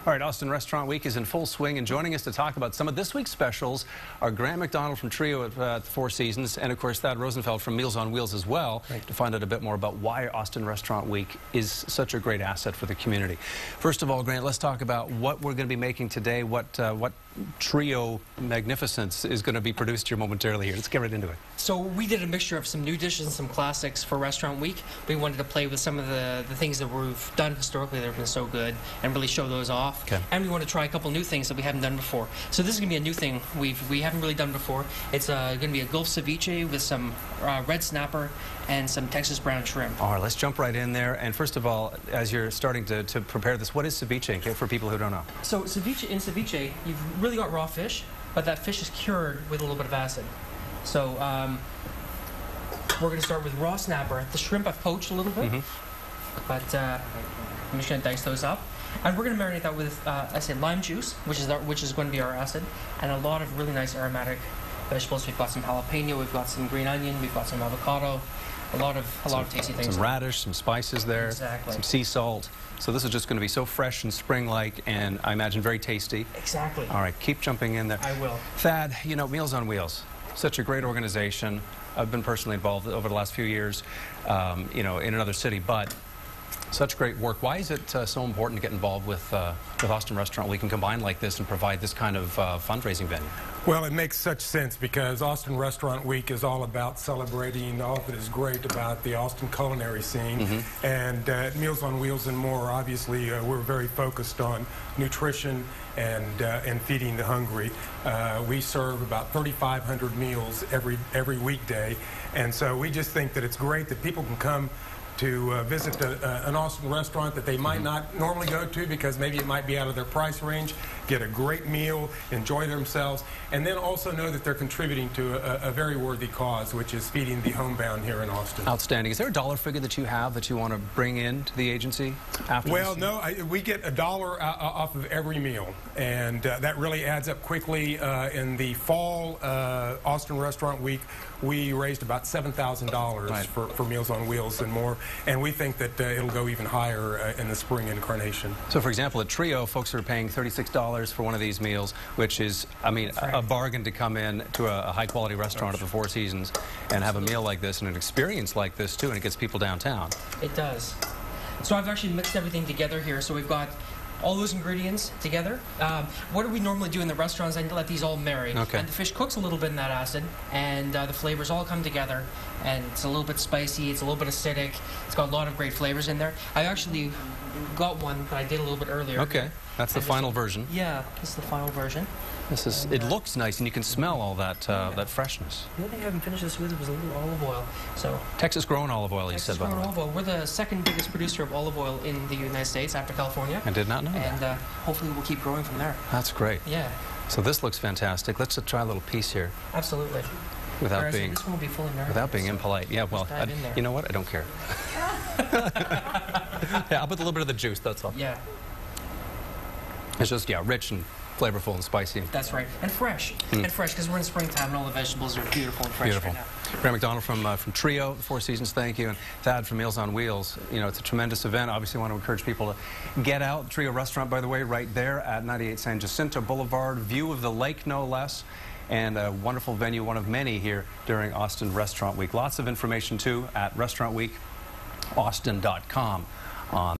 All right, Austin Restaurant Week is in full swing, and joining us to talk about some of this week's specials are Grant McDonald from Trio at the Four Seasons, and of course Thad Rosenfeld from Meals on Wheels as well, to find out a bit more about why Austin Restaurant Week is such a great asset for the community. First of all, Grant, let's talk about what we're going to be making today, what Trio magnificence is going to be produced here momentarily here. Let's get right into it. So we did a mixture of some new dishes and some classics for Restaurant Week. We wanted to play with some of the things that we've done historically that have been so good and really show those off. Okay. And we want to try a couple new things that we haven't done before. So this is going to be a new thing we haven't really done before. It's going to be a Gulf ceviche with some red snapper and some Texas brown shrimp. All right, let's jump right in there. And first of all, as you're starting to prepare this, what is ceviche, for people who don't know? So in ceviche, you've really got raw fish, but that fish is cured with a little bit of acid. So we're going to start with raw snapper. The shrimp I've poached a little bit, but I'm just going to dice those up. And we're going to marinate that with, I said, lime juice, which is going to be our acid, and a lot of really nice aromatic vegetables. We've got some jalapeno, we've got some green onion, we've got some avocado, a lot of tasty things. Some radish, some spices there, exactly. Some sea salt. So this is just going to be so fresh and spring-like, and I imagine very tasty. Exactly. All right, keep jumping in there. I will. Thad, you know, Meals on Wheels, such a great organization. I've been personally involved over the last few years, you know, in another city, but such great work. Why is it so important to get involved with Austin Restaurant Week and combine like this and provide this kind of fundraising venue? Well, it makes such sense because Austin Restaurant Week is all about celebrating all that is great about the Austin culinary scene. And at Meals on Wheels and more, obviously, we're very focused on nutrition and feeding the hungry. We serve about 3,500 meals every weekday, and so we just think that it's great that people can come to visit an Austin restaurant that they might not normally go to because maybe it might be out of their price range, get a great meal, enjoy themselves, and then also know that they're contributing to a very worthy cause, which is feeding the homebound here in Austin. Outstanding. Is there a dollar figure that you have that you want to bring in to the agency after Well, no, we get $1 off of every meal, and that really adds up quickly. In the fall Austin Restaurant Week, we raised about $7,000 for Meals on Wheels and more, and we think that it'll go even higher in the spring incarnation. So, for example, at Trio, folks are paying $36 for one of these meals, which is, I mean, a bargain to come in to a high-quality restaurant at the Four Seasons and have a meal like this and an experience like this, too, and it gets people downtown. It does. So I've actually mixed everything together here. So we've got all those ingredients together. What do we normally do in the restaurants? I let these all marinate. Okay. And the fish cooks a little bit in that acid, and the flavors all come together. And it's a little bit spicy, it's a little bit acidic. It's got a lot of great flavors in there. I actually got one that I did a little bit earlier. Okay, that's the final version. Yeah, this is the final version. This is. It looks nice, and you can smell all that that freshness. The only thing I haven't finished this with was a little olive oil. So Texas-grown olive oil, you said, by the way. Texas-grown olive oil. We're the second biggest producer of olive oil in the United States after California. I did not know that. And hopefully we'll keep growing from there. That's great. Yeah. So this looks fantastic. Let's just try a little piece here. Absolutely. Without being, this one will be fully marinated. Without being impolite. Yeah, well, you know what? I don't care. Yeah, I'll put a little bit of the juice, that's all. Yeah. It's just, yeah, rich and flavorful and spicy. That's right. And fresh. And fresh, because we're in springtime and all the vegetables are beautiful and fresh right now. Grant McDonald from Trio, the Four Seasons, thank you. And Thad from Meals on Wheels. You know, it's a tremendous event. Obviously, want to encourage people to get out. Trio Restaurant, by the way, right there at 98 San Jacinto Boulevard. View of the lake, no less. And a wonderful venue, one of many here during Austin Restaurant Week. Lots of information, too, at restaurantweekaustin.com on